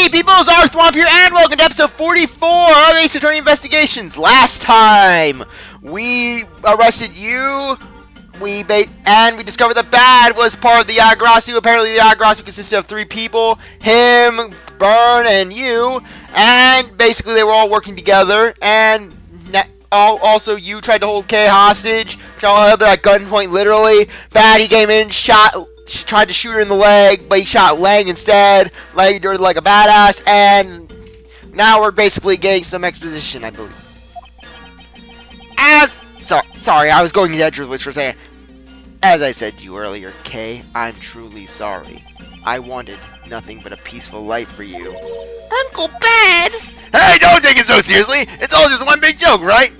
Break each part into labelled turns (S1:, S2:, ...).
S1: Hey people, CzarThwomp here, and welcome to episode 44 of Ace Attorney Investigations. Last time, we arrested you, we discovered that Bad was part of the Yagrasu. Apparently the Yagrasu consisted of 3 people, him, Burn, and you, and basically they were all working together, and also you tried to hold Kay hostage, held her at gunpoint literally. Bad, he came in, tried to shoot her in the leg, but he shot Lang instead, legged her like a badass, and now we're basically getting some exposition, I believe. Sorry, I was going to Edgeworth for a second. As I said to you earlier, Kay, I'm truly sorry. I wanted nothing but a peaceful life for you. Uncle Bad! Hey, don't take it so seriously! It's all just one big joke, right?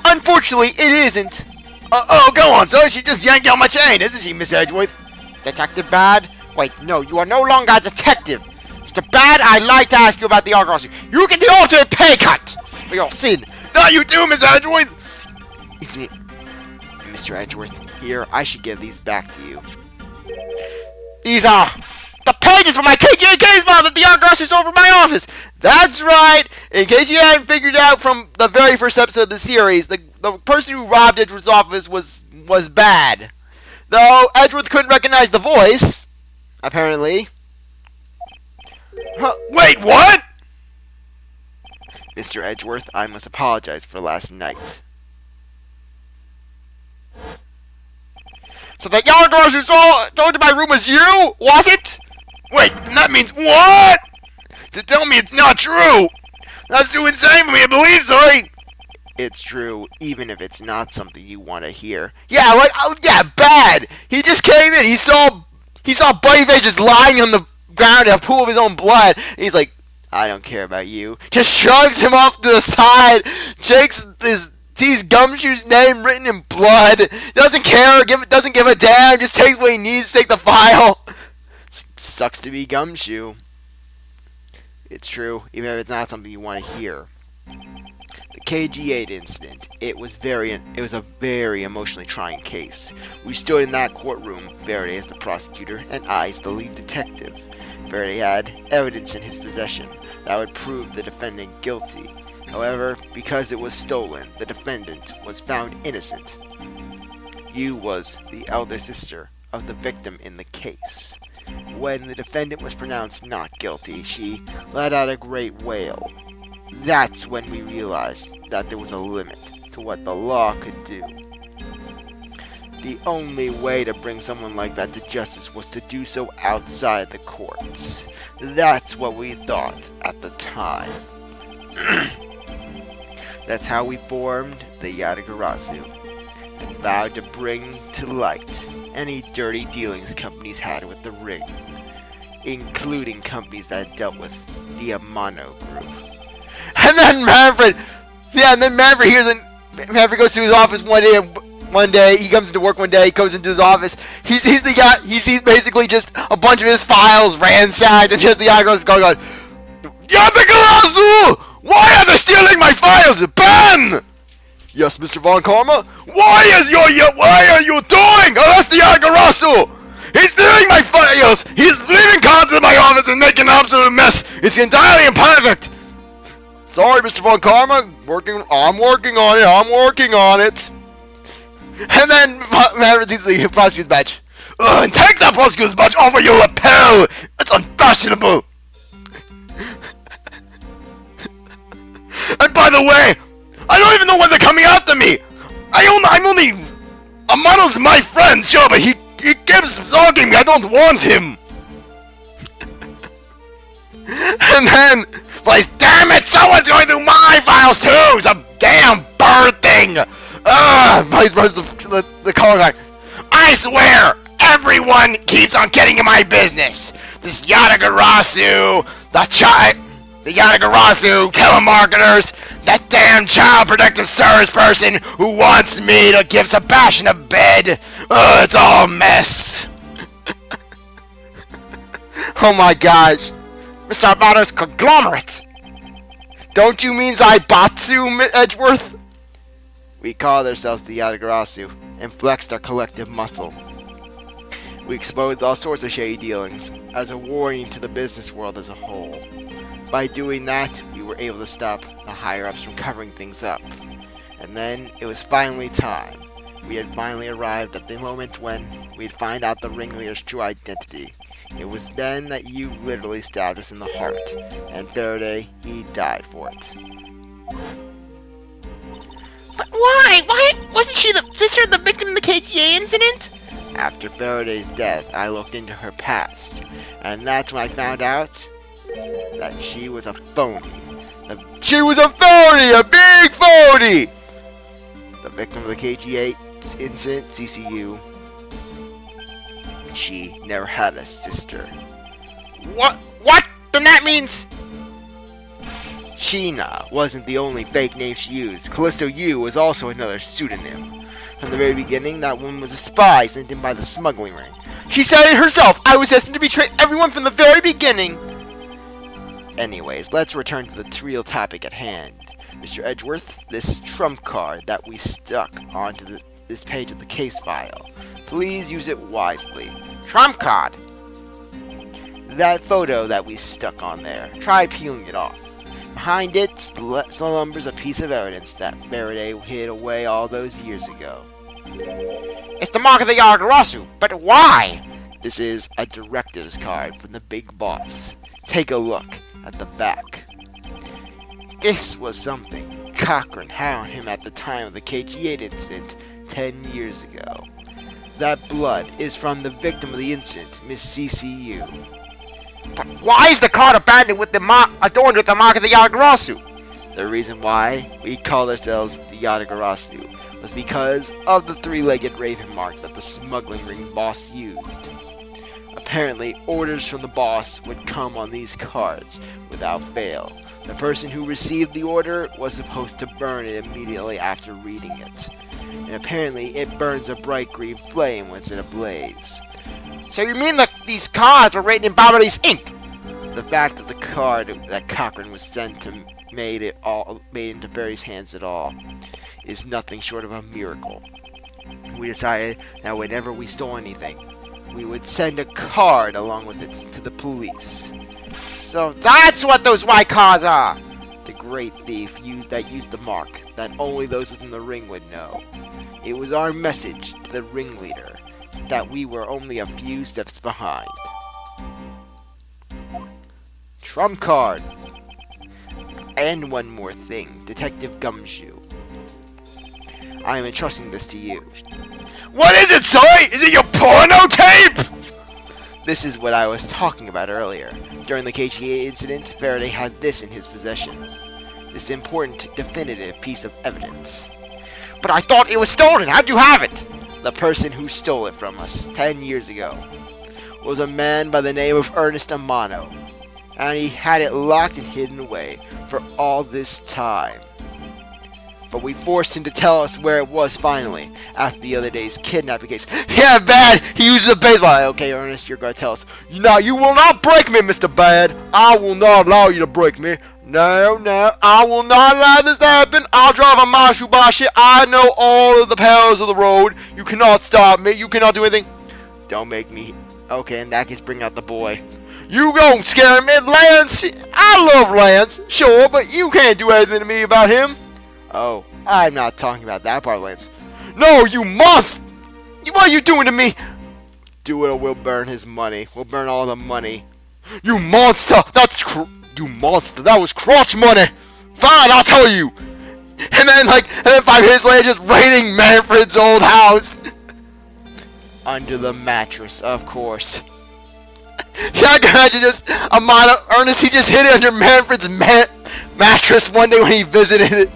S1: Unfortunately, it isn't. Go on, so she just yanked out my chain, isn't she, Miss Edgeworth? Detective Bad? Wait, no, you are no longer a detective. Mr. Bad, I'd like to ask you about the Yagrasu. You get the ultimate pay cut for your sin. Not you too, Miss Edgeworth. It's me, Mr. Edgeworth. Here, I should give these back to you. These are the pages from my KJK's file that the Yagrasu stole from my office. That's right. In case you hadn't figured out from the very first episode of the series, the person who robbed Edgeworth's office was Bad. Though Edgeworth couldn't recognize the voice, apparently. Wait, what? Mr. Edgeworth, I must apologize for last night. So the Yagrasu who stole into my room was you, was it? Wait, that means what? To tell me it's not true? That's too insane for me to believe, sorry. It's true, even if it's not something you want to hear. Yeah, Bad. He just came in. He saw Buddyface just lying on the ground in a pool of his own blood. And he's like, I don't care about you. Just shrugs him off to the side. Sees Gumshoe's name written in blood. Doesn't care. Doesn't give a damn. Just takes what he needs to take the file. Sucks to be Gumshoe. It's true, even if it's not something you want to hear. The KG8 incident, it was a very emotionally trying case. We stood in that courtroom, Verity as the prosecutor, and I as the lead detective. Verity had evidence in his possession that would prove the defendant guilty. However, because it was stolen, the defendant was found innocent. You was the elder sister of the victim in the case. When the defendant was pronounced not guilty, she let out a great wail. That's when we realized that there was a limit to what the law could do. The only way to bring someone like that to justice was to do so outside the courts. That's what we thought at the time. That's how we formed the Yagrasu and vowed to bring to light any dirty dealings companies had with the ring, including companies that dealt with the Amano group. And then Manfred Manfred goes to his office one day, he comes into work one day, he goes into his office, he sees basically just a bunch of his files ransacked, and just the Yagrasu going, Yagrasu! Why are they stealing my files? Ben! Yes, Mr. Von Karma? What are you doing? Arrest the Yagrasu! He's stealing my files! He's leaving cards in my office and making an absolute mess! It's entirely imperfect! Sorry, Mr. Von Karma. I'm working on it. And then Manfred sees the prosecutor's badge. And take that prosecutor's badge off of your lapel! It's unfashionable! And by the way, I don't even know why they're coming after me! Amano's my friend, sure, but he keeps stalking me, I don't want him! And then, like, damn it, someone's going through my files too! Some damn bird thing! Please press the color guy. I swear, everyone keeps on getting in my business! This Yagrasu, the Yagrasu, telemarketers, that damn child protective service person who wants me to give Sebastian a bed. It's all a mess. Oh my gosh. Mr. Amano's conglomerate. Don't you mean Zaibatsu, Edgeworth? We called ourselves the Yagrasu and flexed our collective muscle. We exposed all sorts of shady dealings as a warning to the business world as a whole. By doing that, we were able to stop the higher-ups from covering things up. And then, it was finally time. We had finally arrived at the moment when we'd find out the ringleader's true identity. It was then that you literally stabbed us in the heart, and Faraday, he died for it.
S2: But why? Why wasn't she the sister of the victim of the KGA incident?
S1: After Faraday's death, I looked into her past, and that's when I found out that she was a phony. She was a phony! A big phony! The victim of the KGA incident, CCU, she never had a sister.
S2: What? Then that means...
S1: Sheena wasn't the only fake name she used. Callisto U was also another pseudonym. From the very beginning, that woman was a spy sent in by the smuggling ring. She said it herself! I was destined to betray everyone from the very beginning! Anyways, let's return to the real topic at hand. Mr. Edgeworth, this trump card that we stuck onto this page of the case file. Please use it wisely.
S2: Trump card?
S1: That photo that we stuck on there. Try peeling it off. Behind it slumbers a piece of evidence that Faraday hid away all those years ago.
S2: It's the mark of the Yagarasu, but why?
S1: This is a directives card from the big boss. Take a look at the back. This was something Cochran had on him at the time of the KG8 incident 10 years ago. That blood is from the victim of the incident, Miss CCU.
S2: But why is the card abandoned with adorned with the mark of the Yagarasu?
S1: The reason why we called ourselves the Yagarasu was because of the three-legged raven mark that the smuggling ring boss used. Apparently, orders from the boss would come on these cards without fail. The person who received the order was supposed to burn it immediately after reading it. And apparently, it burns a bright green flame when it's in a blaze.
S2: So you mean that these cards were written in Babaly's ink?
S1: The fact that the card that Cochran was sent to made into Fairy's hands at all is nothing short of a miracle. We decided that whenever we stole anything, we would send a card along with it to the police.
S2: So that's what those white cards are!
S1: The great thief that used the mark that only those within the ring would know. It was our message to the ringleader that we were only a few steps behind. Trump card! And one more thing, Detective Gumshoe. I am entrusting this to you.
S2: What is it, Soy? Is it your porno tape?
S1: This is what I was talking about earlier. During the KGA incident, Faraday had this in his possession. This important, definitive piece of evidence.
S2: But I thought it was stolen. How'd you have it?
S1: The person who stole it from us 10 years ago was a man by the name of Ernest Amano, and he had it locked and hidden away for all this time. But we forced him to tell us where it was finally, after the other day's kidnapping case. Yeah, Bad! He uses a baseball. Okay, Ernest, you're going to tell us. No, you will not break me, Mr. Bad. I will not allow you to break me. No, I will not allow this to happen. I'll drive a Mashubashi. I know all of the perils of the road. You cannot stop me. You cannot do anything. Don't make me. Okay, in that case, bring out the boy. You don't scare me, Lance. I love Lance, sure, but you can't do anything to me about him. Oh, I'm not talking about that part, Lance. No, you monster! What are you doing to me? Do it or we'll burn his money. We'll burn all the money. You monster! You monster! That was crotch money! Fine, I'll tell you! And then 5 minutes later, just raiding Manfred's old house. Under the mattress, of course. Yeah, I can imagine Ernest, he just hid it under Manfred's mattress one day when he visited it.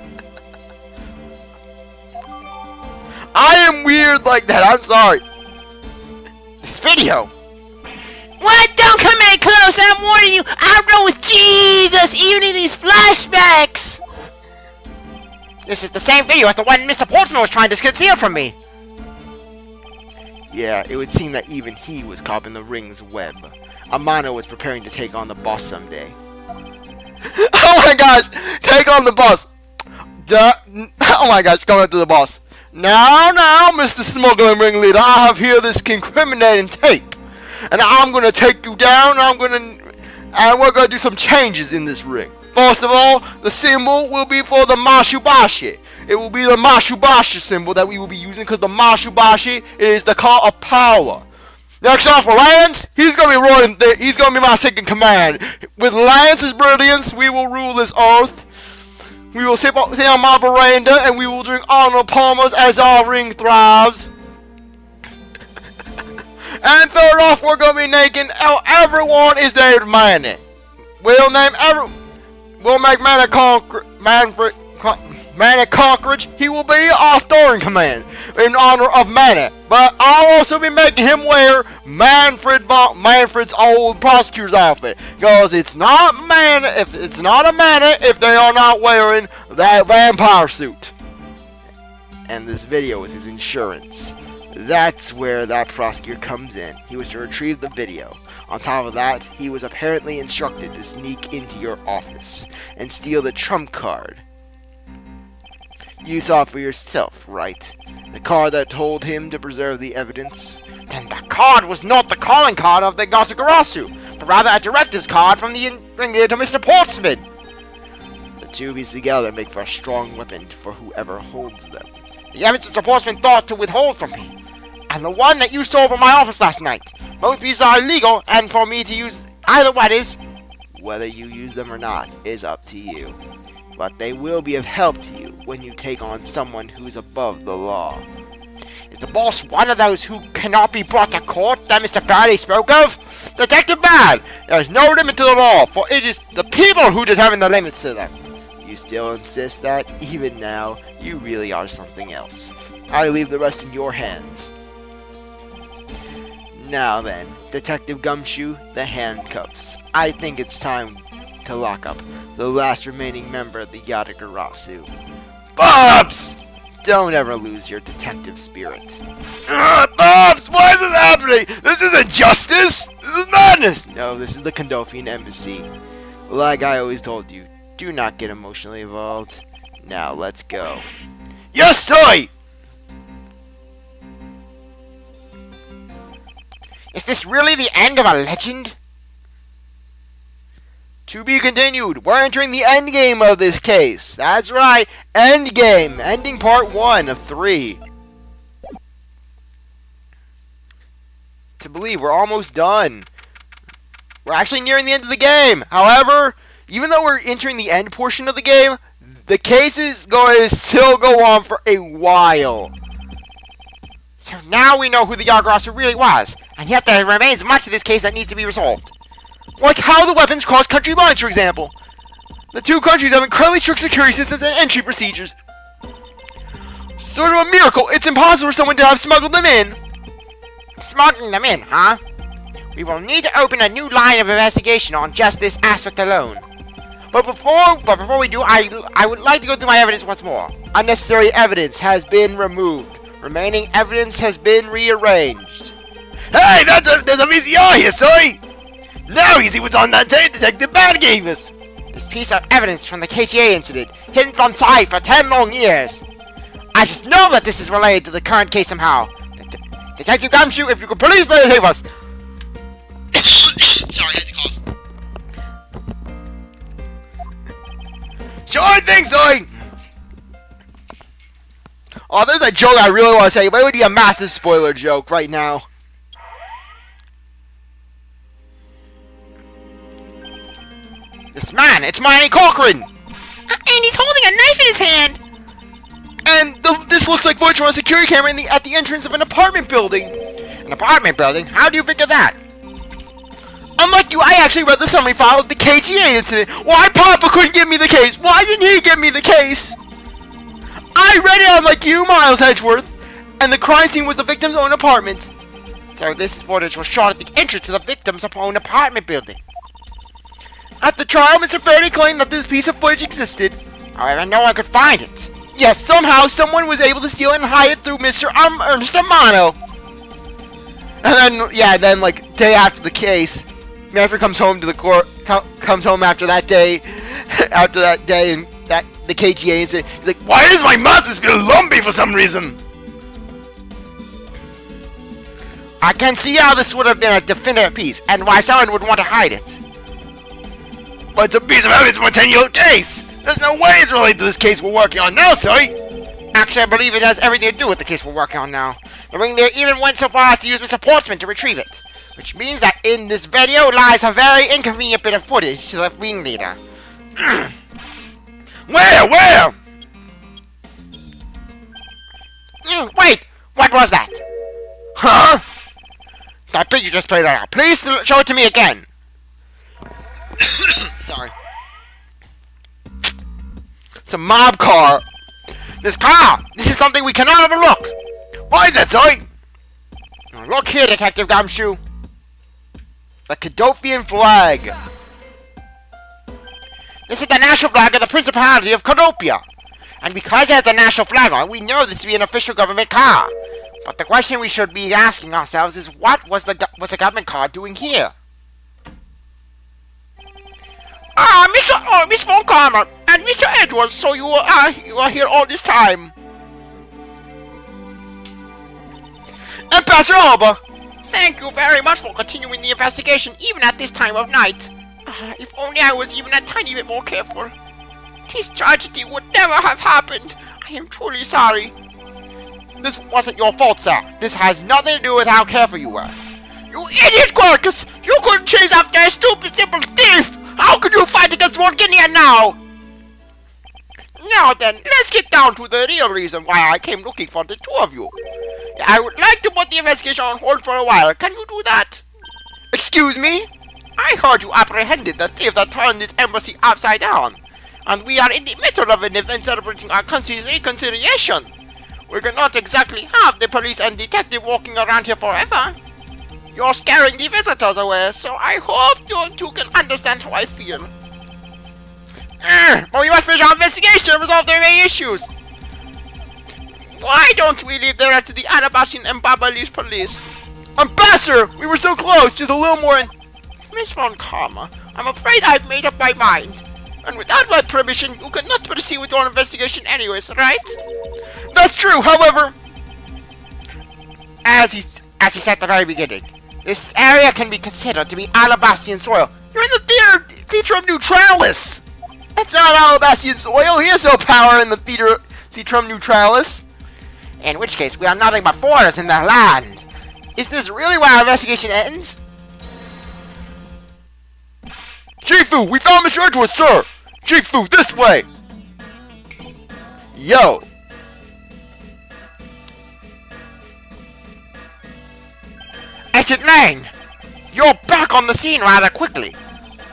S1: I am weird like that, I'm sorry. This video.
S2: What? Don't come any close, I'm warning you. I rode with Jesus, even in these flashbacks. This is the same video as the one Mr. Portman was trying to conceal from me.
S1: Yeah, it would seem that even he was caught in the ring's web. Amano was preparing to take on the boss someday. Oh my gosh! Take on the boss! Oh my gosh, come after the boss. Now, Mr. Smuggling Ringleader, I have here this incriminating tape. And I'm going to take you down, and we're going to do some changes in this ring. First of all, the symbol will be for the Mashubashi. It will be the Mashubashi symbol that we will be using, because the Mashubashi is the card of power. Next off for Lance, he's going to be he's going to be my second command. With Lance's brilliance, we will rule this earth. We will sit on my veranda, and we will drink Arnold Palmer's as our ring thrives. And third off, we're going to be naming everyone is named Manny. We'll make Manny Cockridge. He will be our third command in honor of Manny. But I'll also be making him wear Manfred's old prosecutor's outfit. Because it's not a Manny if they are not wearing that vampire suit. And this video is his insurance. That's where that prosecutor comes in. He was to retrieve the video. On top of that, he was apparently instructed to sneak into your office and steal the trump card. You saw it for yourself, right? The card that told him to preserve the evidence. Then the card was not the calling card of the Gatagarasu, but rather a directive's card from the ringleader to Mr. Portsman. The two pieces together make for a strong weapon for whoever holds them. The evidence Mr. Portsman thought to withhold from me, and the one that you stole from my office last night. Both pieces are illegal, and for me to use either one is, whether you use them or not, is up to you. But they will be of help to you when you take on someone who's above the law. Is the boss one of those who cannot be brought to court that Mr. Faraday spoke of? Detective Bad, there is no limit to the law, for it is the people who determine the limits to them. You still insist that, even now, you really are something else. I leave the rest in your hands. Now then, Detective Gumshoe, the handcuffs. I think it's time to lock up the last remaining member of the Yatagarasu. Bobs! Don't ever lose your detective spirit. Bobs! Why is this happening? This isn't justice! This is madness! No, this is the Kondofian embassy. Like I always told you, do not get emotionally involved. Now, let's go. Yes, sir!
S2: Is this really the end of a legend?
S1: To be continued. We're entering the end game of this case. That's right. End game. Ending part 1 of 3. To believe we're almost done. We're actually nearing the end of the game. However, even though we're entering the end portion of the game, the case is going to still go on for a while.
S2: So now we know who the Yatagarasu really was, and yet there remains much of this case that needs to be resolved.
S1: Like how the weapons cross country lines, for example. The two countries have incredibly strict security systems and entry procedures. Sort of a miracle. It's impossible for someone to have smuggled them in.
S2: Smuggling them in, huh? We will need to open a new line of investigation on just this aspect alone. But before we do, I would like to go through my evidence once more.
S1: Unnecessary evidence has been removed. Remaining evidence has been rearranged. Hey, there's a VCR here, sorry! Now you see what's on that tape Detective Bad gave us!
S2: This piece of evidence from the KGA incident, hidden from sight for 10 long years. I just know that this is related to the current case somehow. Detective Gumshoe, if you could please save us! Sorry, I had to cough.
S1: Sure thing, sorry! Oh, there's a joke I really want to say, but it would be a massive spoiler joke right now.
S2: This man, it's Manny Cochran! And he's holding a knife in his hand!
S1: And this looks like footage from a security camera at the entrance of an apartment building.
S2: An apartment building? How do you figure that?
S1: Unlike you, I actually read the summary file of the KGA incident. Why Papa couldn't give me the case? Why didn't he give me the case? I read it unlike you, Miles Edgeworth. And the crime scene was the victim's own apartment.
S2: So this footage was shot at the entrance to the victim's own apartment building.
S1: At the trial, Mr. Faraday claimed that this piece of footage existed.
S2: However, no one could find it.
S1: Yes, somehow someone was able to steal it and hide it through Mr. Ernest Amano. And then, like, day after the case, Manfred comes home to the court, comes home after that day, and the KGA incident. He's like, why is my mouth feel lumpy for some reason?
S2: I can see how this would have been a definitive piece, and why someone would want to hide it.
S1: But it's a piece of evidence from a 10-year case. There's no way it's related to this case we're working on now, sorry.
S2: Actually, I believe it has everything to do with the case we're working on now. The ringleader even went so far as to use Mr. Portsman to retrieve it. Which means that in this video lies a very inconvenient bit of footage to the ringleader.
S1: Where?
S2: Wait! What was that?
S1: Huh?
S2: That picture just played out. Please show it to me again. Sorry.
S1: It's a mob car.
S2: This is something we cannot overlook.
S1: Why is that, sorry?
S2: Now look here, Detective Gumshoe.
S1: The Cadofian flag.
S2: This is the national flag of the Principality of Canopia. And because it has the national flag on it, we know this to be an official government car. But the question we should be asking ourselves is, what was the government car doing here? Miss Von Karma and Mr. Edgeworth, so you are here all this time.
S1: Ambassador Alba!
S2: Thank you very much for continuing the investigation, even at this time of night. If only I was even a tiny bit more careful. This tragedy would never have happened. I am truly sorry. This wasn't your fault, sir. This has nothing to do with how careful you were. You idiot, Quercus! You couldn't chase after a stupid, simple thief! How could you fight against Volginia now? Now then, let's get down to the real reason why I came looking for the two of you. I would like to put the investigation on hold for a while. Can you do that?
S1: Excuse me?
S2: I heard you apprehended the thief that turned this embassy upside down. And we are in the middle of an event celebrating our country's reconciliation. We cannot exactly have the police and detective walking around here forever. You're scaring the visitors away, so I hope you two can understand how I feel. But we must finish our investigation and resolve the remaining issues. Why don't we leave the rest to the Anabashian and Babalis police?
S1: Ambassador! We were so close, just a little more in...
S2: Miss Von Karma, I'm afraid I've made up my mind. And without my permission, you cannot proceed with your investigation anyways, right?
S1: That's true, however...
S2: As he said at the very beginning, this area can be considered to be Alabastian soil.
S1: You're in the Theatrum Neutralis! That's not Alabastian soil, he has no power in the Theatrum Neutralis.
S2: In which case, we are nothing but foreigners in their land. Is this really where our investigation ends?
S1: Chifu, we found Mr. Edgeworth, sir! Chifu, this way! Yo!
S2: Agent Lang! You're back on the scene rather quickly.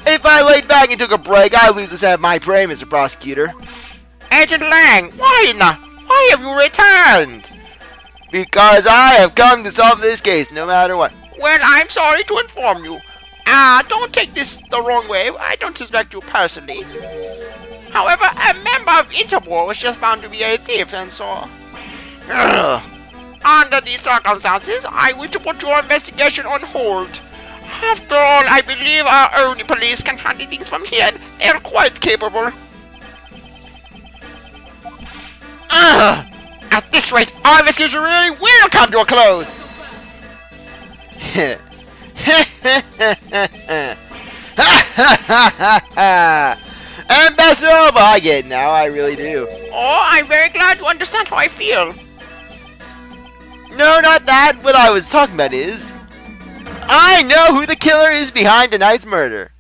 S1: If I laid back and took a break, I'd lose this at my prey, Mr. Prosecutor.
S2: Agent Lang, why have you returned?
S1: Because I have come to solve this case, no matter what.
S2: Well, I'm sorry to inform you. Don't take this the wrong way. I don't suspect you personally. However, a member of Interpol was just found to be a thief, and so... Under these circumstances, I wish to put your investigation on hold. After all, I believe our own police can handle things from here. They're quite capable. At this rate, our investigation really will come to a close.
S1: Ambassador Alba, I get it now, I really do.
S2: Oh, I'm very glad you understand how I feel.
S1: No, not that. What I was talking about is... I know who the killer is behind tonight's murder.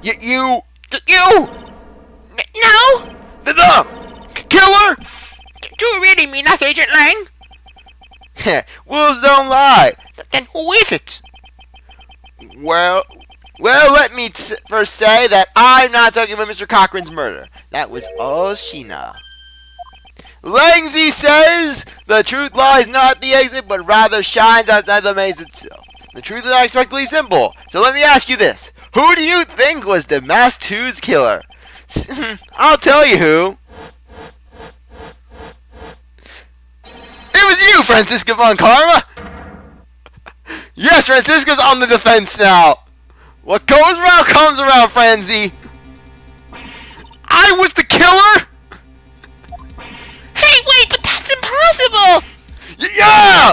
S1: You?
S2: No?
S1: The killer?
S2: Do you really mean that, Agent Lang?
S1: Wolves don't lie.
S2: Then who is it?
S1: Well, let me first say that I'm not talking about Mr. Cochrane's murder. That was all Sheena. Langsy says the truth lies not at the exit, but rather shines outside the maze itself. The truth is unexpectedly simple. So let me ask you this. Who do you think was DeMasque 2's killer? I'll tell you who. It was you, Franziska von Karma! Yes, Franziska's on the defense now. What goes around comes around, Franzi. I was the killer?
S2: Hey, wait, but that's impossible!
S1: Yeah!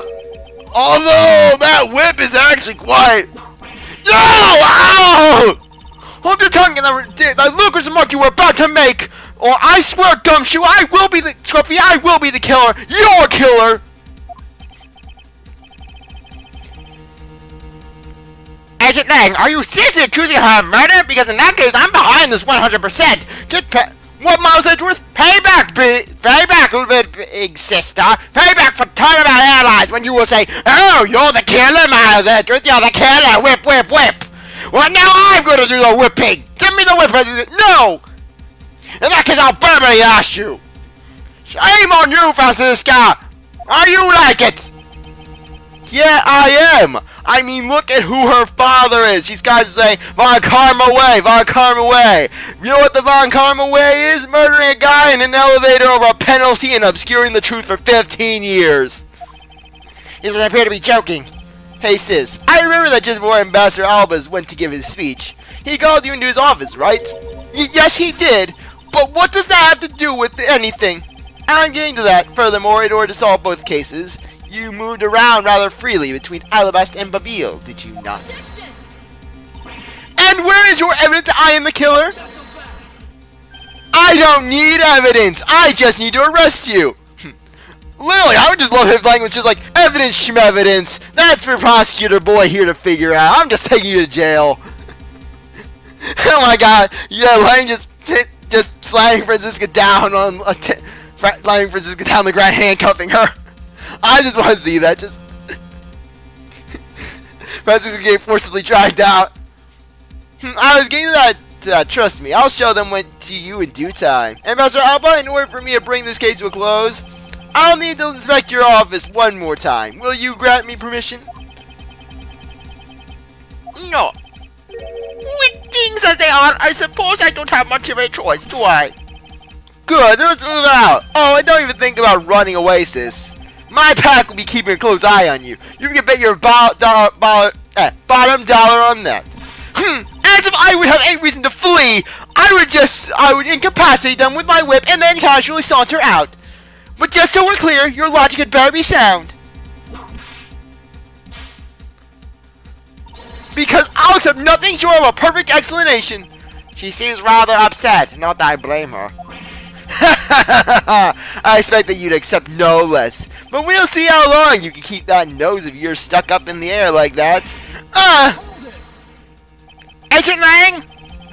S1: Although that whip is actually quite... No! Ow! Hold your tongue and that lucrative monkey we're about to make, or I swear, Gumshoe, I will be the Scruffy, I will be the killer. You're a killer.
S2: Agent Lang, are you seriously accusing her of murder? Because in that case, I'm behind this 100%.
S1: What, Miles Edgeworth?
S2: Payback, little big sister. Payback for Turnabout Airlines when you will say, "Oh, you're the killer, Miles Edgeworth. You're the killer. Whip, whip, whip." Well, now I'm going to do the whipping. Give me the whip, President. No. In that case, I'll verbally ask you. Shame on you, Franziska. Are you like it?
S1: Yeah, I am. I mean, look at who her father is. She's got to say, Von Karma way, Von Karma way. You know what the Von Karma way is? Murdering a guy in an elevator over a penalty and obscuring the truth for 15 years.
S2: He doesn't appear to be joking.
S1: Hey, sis, I remember that just before Ambassador Albas went to give his speech. He called you into his office, right? Yes, he did. But what does that have to do with anything? I'm getting to that. Furthermore, in order to solve both cases, you moved around rather freely between Alabast and Babille, did you not? And where is your evidence that I am the killer? I don't need evidence. I just need to arrest you. Literally, I would just love his language, just like, evidence schmevidence. That's for Prosecutor Boy here to figure out. I'm just taking you to jail. Oh my god, yeah, Lang just slamming Franziska down on slamming Franziska down the ground, handcuffing her. I just want to see that. Just Franziska getting forcibly dragged out. I was getting to that. Trust me, I'll show them to you in due time. Ambassador Alba, in order for me to bring this case to a close, I'll need to inspect your office one more time. Will you grant me permission?
S2: No. With things as they are, I suppose I don't have much of a choice, do I?
S1: Good, let's move out. Oh, and don't even think about running away, sis. My pack will be keeping a close eye on you. You can bet your bottom dollar on that. As if I would have any reason to flee, I would incapacitate them with my whip and then casually saunter out. But just so we're clear, your logic had better be sound. Because I'll accept nothing short of a perfect explanation.
S2: She seems rather upset, not that I blame her.
S1: I expect that you'd accept no less. But we'll see how long you can keep that nose of yours stuck up in the air like that.
S2: Agent Lang,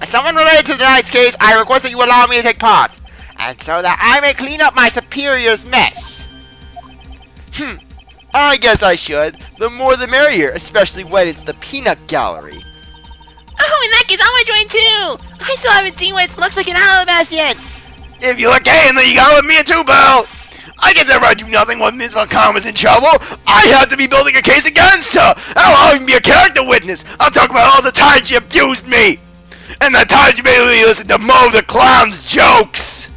S2: as someone related to tonight's case, I request that you allow me to take part. And so that I may clean up my superior's mess.
S1: I guess I should. The more the merrier, especially when it's the peanut gallery.
S2: Oh, in that case, I want to join too. I still haven't seen what it looks like in Alabast yet.
S1: If you look gay, then you go with me too, pal. I guess if I do nothing when Miss Von Karma's in trouble, I have to be building a case against her. I'll even be a character witness. I'll talk about all the times she abused me. And the times you made me listen to Moe the Clown's jokes.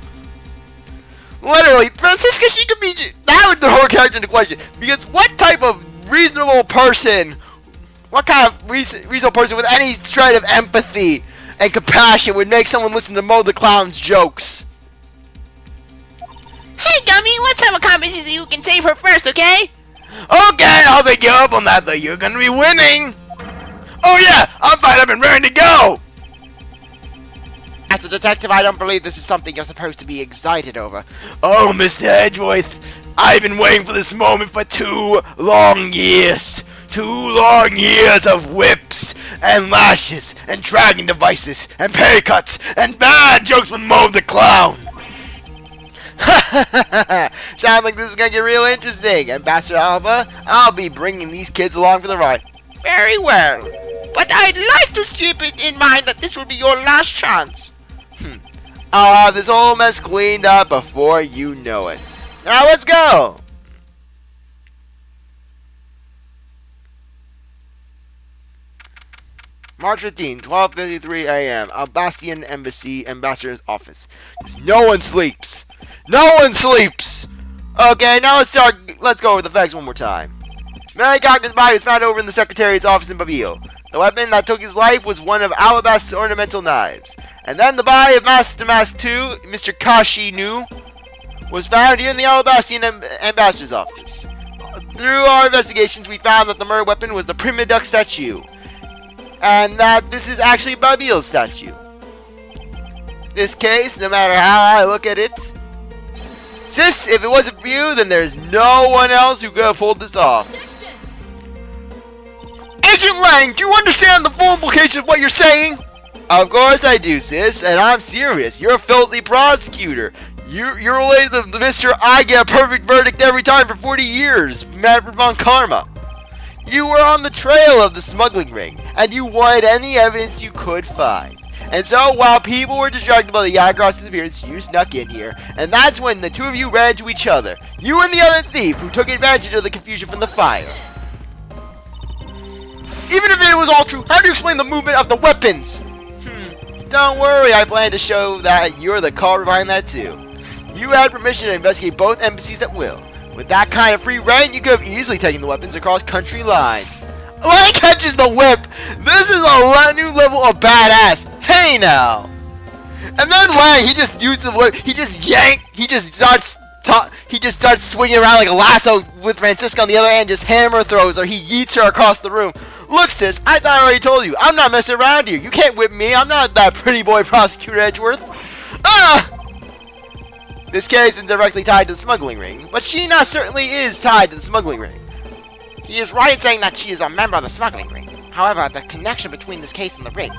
S1: Literally, Franziska, she could be... That would the whole character into question. Because what type of reasonable person... What kind of reasonable person with any shred of empathy and compassion would make someone listen to Moe the Clown's jokes?
S2: Hey, Gummy, let's have a competition to see who can save her first, okay?
S1: Okay, I'll take you up on that, though. You're gonna be winning. Oh, yeah, I'm fired up and ready to go.
S2: As a detective, I don't believe this is something you're supposed to be excited over.
S1: Oh, Mr. Edgeworth, I've been waiting for this moment for 2 long years. 2 long years of whips and lashes and dragging devices and pay cuts and bad jokes with Moe the Clown. Sounds like this is gonna get real interesting, Ambassador Alba. I'll be bringing these kids along for the ride.
S2: Very well, but I'd like to keep it in mind that this will be your last chance.
S1: I'll have this whole mess cleaned up before you know it. Now let's go. March 15, 12:53 a.m. Albastian Embassy Ambassador's office. No one sleeps. No one sleeps. Okay, now let's go over the facts one more time. Mary Cochran's body was found over in the Secretariat's office in Babille. The weapon that took his life was one of Alabast's ornamental knives. And then the body of Master DeMasque II, Mr. Kashi Nu, was found here in the Alabastian Ambassador's office. Through our investigations, we found that the murder weapon was the prima duck statue, and that this is actually Babil's statue. This case, no matter how I look at it, sis, if it wasn't for you, then there's no one else who could have pulled this off. Agent Lang, do you understand the full implication of what you're saying? Of course I do, sis, and I'm serious. You're a filthy prosecutor. You're related to Mr. I get a perfect verdict every time for 40 years, Manfred von Karma. You were on the trail of the smuggling ring, and you wanted any evidence you could find. And so, while people were distracted by the Yagros disappearance, you snuck in here, and that's when the two of you ran into each other. You and the other thief, who took advantage of the confusion from the fire. Even if it was all true, how do you explain the movement of the weapons? Don't worry, I plan to show that you're the cause behind that too. You had permission to investigate both embassies at will. With that kind of free reign, you could have easily taken the weapons across country lines. Lang catches the whip! This is a new level of badass! Hey now! And then Lang, he just uses the whip, he just starts swinging around like a lasso with Franziska on the other end, just hammer throws, or he yeets her across the room. Look, sis, I thought I already told you, I'm not messing around here. You can't whip me, I'm not that pretty boy prosecutor Edgeworth. This case isn't directly tied to the smuggling ring, but Sheena certainly is tied to the smuggling ring.
S2: He is right in saying that she is a member of the smuggling ring. However, the connection between this case and the ring,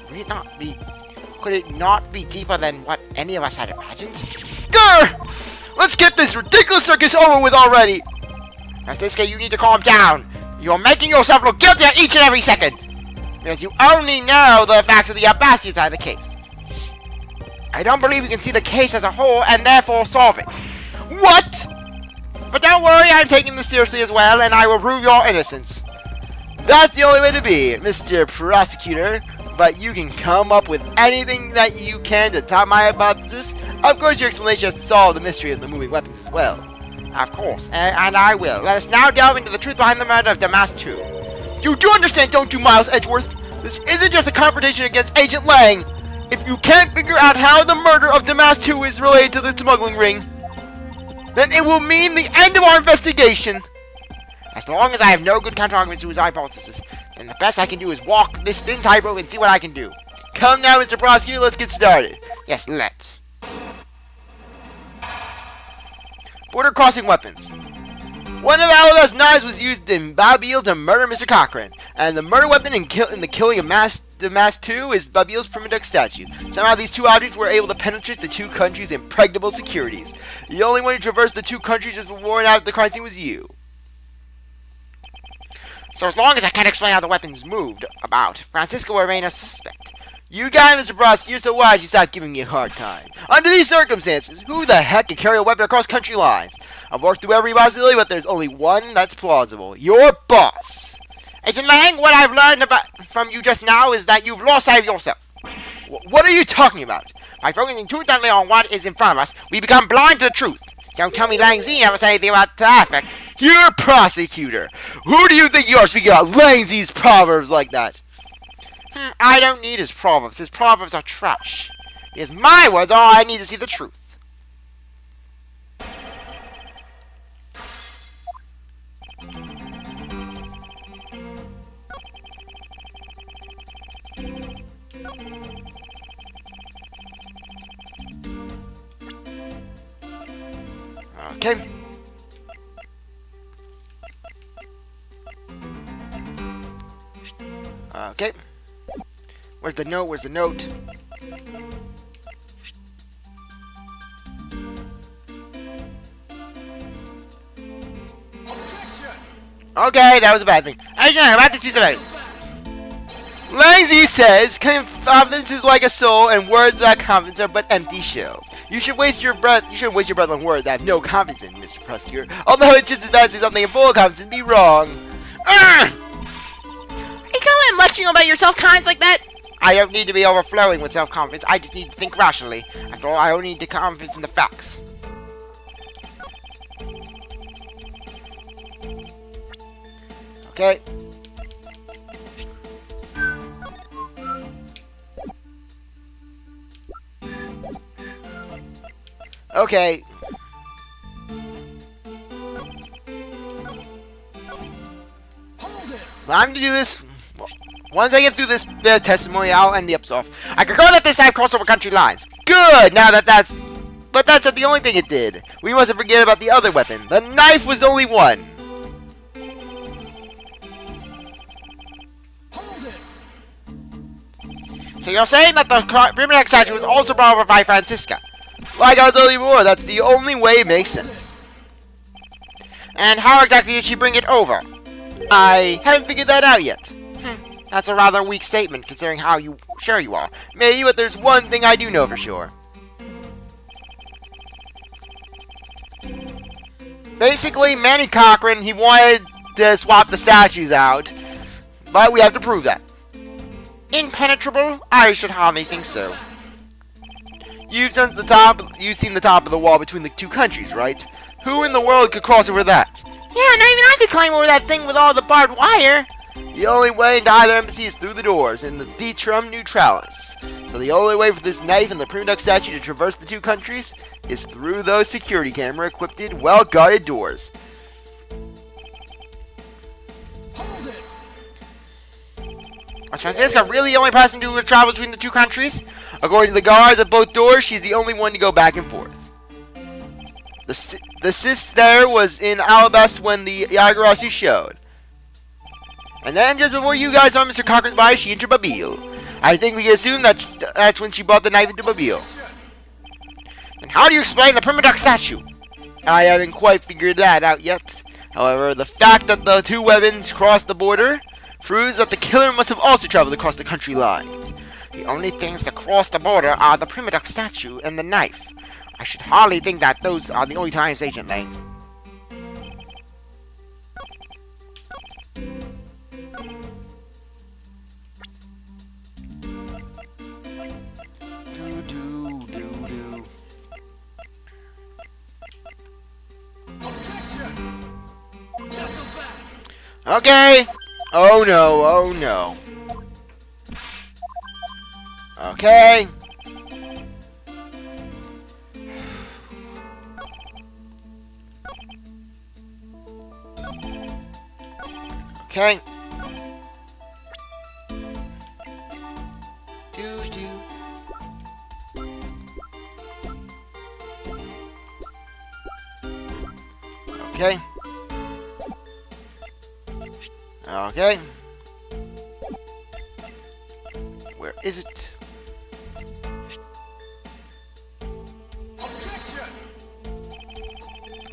S2: could it not be deeper than what any of us had imagined?
S1: Grr! Let's get this ridiculous circus over with already!
S2: Franziska, you need to calm down. You're making yourself look guilty each and every second. Because you only know the facts of the Abbasi side of the case. I don't believe you can see the case as a whole and therefore solve it.
S1: What?
S2: But don't worry, I'm taking this seriously as well, and I will prove your innocence.
S1: That's the only way to be, Mr. Prosecutor. But you can come up with anything that you can to top my hypothesis. Of course, your explanation has to solve the mystery of the moving weapons as well.
S2: Of course, and I will. Let us now delve into the truth behind the murder of DeMasque 2.
S1: You do understand, don't you, Miles Edgeworth? This isn't just a confrontation against Agent Lang. If you can't figure out how the murder of DeMasque 2 is related to the smuggling ring, then it will mean the end of our investigation.
S2: As long as I have no good counter-arguments to his hypothesis, then the best I can do is walk this thin tightrope and see what I can do.
S1: Come now, Mr. Prosecutor, let's get started.
S2: Yes, let's.
S1: Border crossing weapons. One of Alaba's knives was used in Babil to murder Mr. Cochran, and the murder weapon in the killing of DeMasque 2 is Babil's prima duck statue. Somehow these two objects were able to penetrate the two countries' impregnable securities. The only one who traversed the two countries just before and after the crime scene was you.
S2: So as long as I can't explain how the weapons moved about, Franziska will remain a suspect.
S1: You got it, Mr. Prosecutor, so why'd you stop giving me a hard time? Under these circumstances, who the heck can carry a weapon across country lines? I've worked through every possibility, but there's only one that's plausible. Your boss.
S2: Agent Lang, what I've learned from you just now is that you've lost sight of yourself.
S1: What are you talking about?
S2: By focusing too intently on what is in front of us, we become blind to the truth. Don't tell me Lang Z never said anything about that effect.
S1: You're a prosecutor. Who do you think you are speaking about Lang Z's proverbs like that?
S2: I don't need his proverbs. His proverbs are trash. Because my words are all I need to see the truth.
S1: Okay. Okay. Where's the note? Where's the note? Okay, that was a bad thing. I don't know about this piece of it. Lang Z says, confidence is like a soul, and words without confidence are but empty shells. You should waste your breath. You shouldn't waste your breath on words that have no confidence in, Mr. Prosecutor. Although it's just as bad to say something in full confidence and be wrong.
S2: Are you going lecturing about your self-confidence like that? I don't need to be overflowing with self-confidence. I just need to think rationally. After all, I only need the confidence in the facts.
S1: Okay. Okay. I'm gonna do this. Once I get through this bit of testimony, I'll end the episode off. I could go that this time crossed over country lines. Good! Now that's... But that's not the only thing it did. We mustn't forget about the other weapon. The knife was only one. So you're saying that the primitive statue was also brought over by Franziska? Well, I gotta tell you more. That's the only way it makes sense. And how exactly did she bring it over? I haven't figured that out yet. That's a rather weak statement, considering how sure you are. Maybe, but there's one thing I do know for sure. Basically, Manny Cochran, he wanted to swap the statues out, but we have to prove that. Impenetrable? I should hardly think so. You've seen the top of the wall between the two countries, right? Who in the world could cross over that? Yeah, not even I could climb over that thing with all the barbed wire. The only way into either embassy is through the doors in the Vitrum Neutralis. So the only way for this knife and the prima duck statue to traverse the two countries is through those security camera-equipped, well-guarded doors. Is Franziska really the only person to travel between the two countries? According to the guards at both doors, she's the only one to go back and forth. The sis there was in Alabasta when the Yagarasu showed. And then just before you guys saw Mr. Cochran's body, she entered Babille. I think we can assume that's when she brought the knife into Babille. And how do you explain the prima duck statue? I haven't quite figured that out yet. However, the fact that the two weapons crossed the border proves that the killer must have also traveled across the country lines. The only things that cross the border are the prima duck statue and the knife. I should hardly think that those are the only times, Agent Lang. Okay. Oh no, oh no. Okay. Okay. Okay. Okay. Where is it?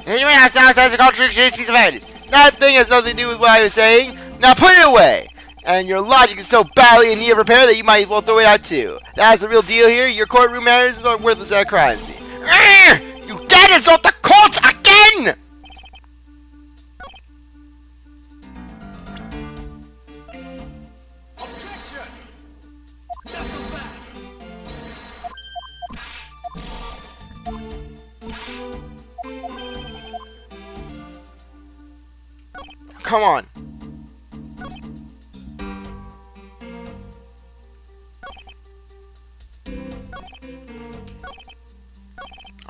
S1: You may have downstairs a contradiction piece of evidence. That thing has nothing to do with what I was saying. Now put it away! And your logic is so badly in need of repair that you might as well throw it out too. That's the real deal here. Your courtroom manners are worthless at crimes. You dare insult the courts again! Come on.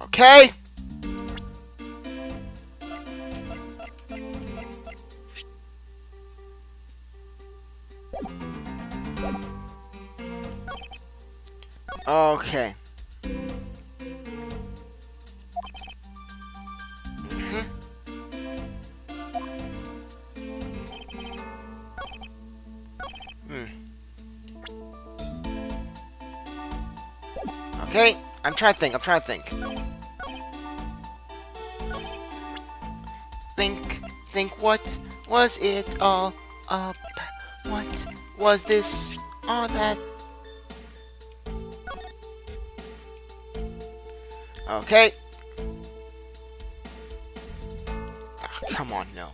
S1: Okay. Okay. Okay, I'm trying to think. Think, what was it all about? What was this, all that? Okay. Oh, come on, no.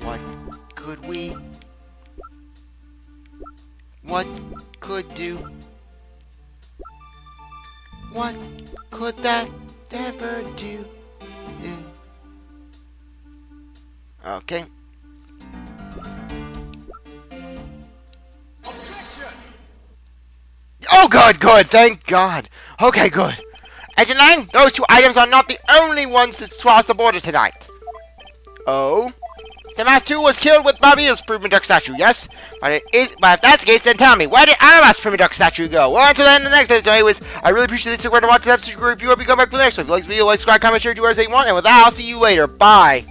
S1: What could we... What could do? What could that ever do? Okay. Oh, good, thank God. Okay, good.
S2: Agent 9, those 2 items are not the only ones to cross the border tonight.
S1: Oh?
S2: DeMasque 2 was killed with Bobby's Prima Duck statue, yes? But if that's the case, then tell me, where did Annabeth's Prima Duck statue go? Well, until then, the next episode. Anyways, I really appreciate it. Stick around to watch this episode. If you want to become back to the next one, if you like this video, like, subscribe, comment, share, do whatever you want. And with that, I'll see you later. Bye.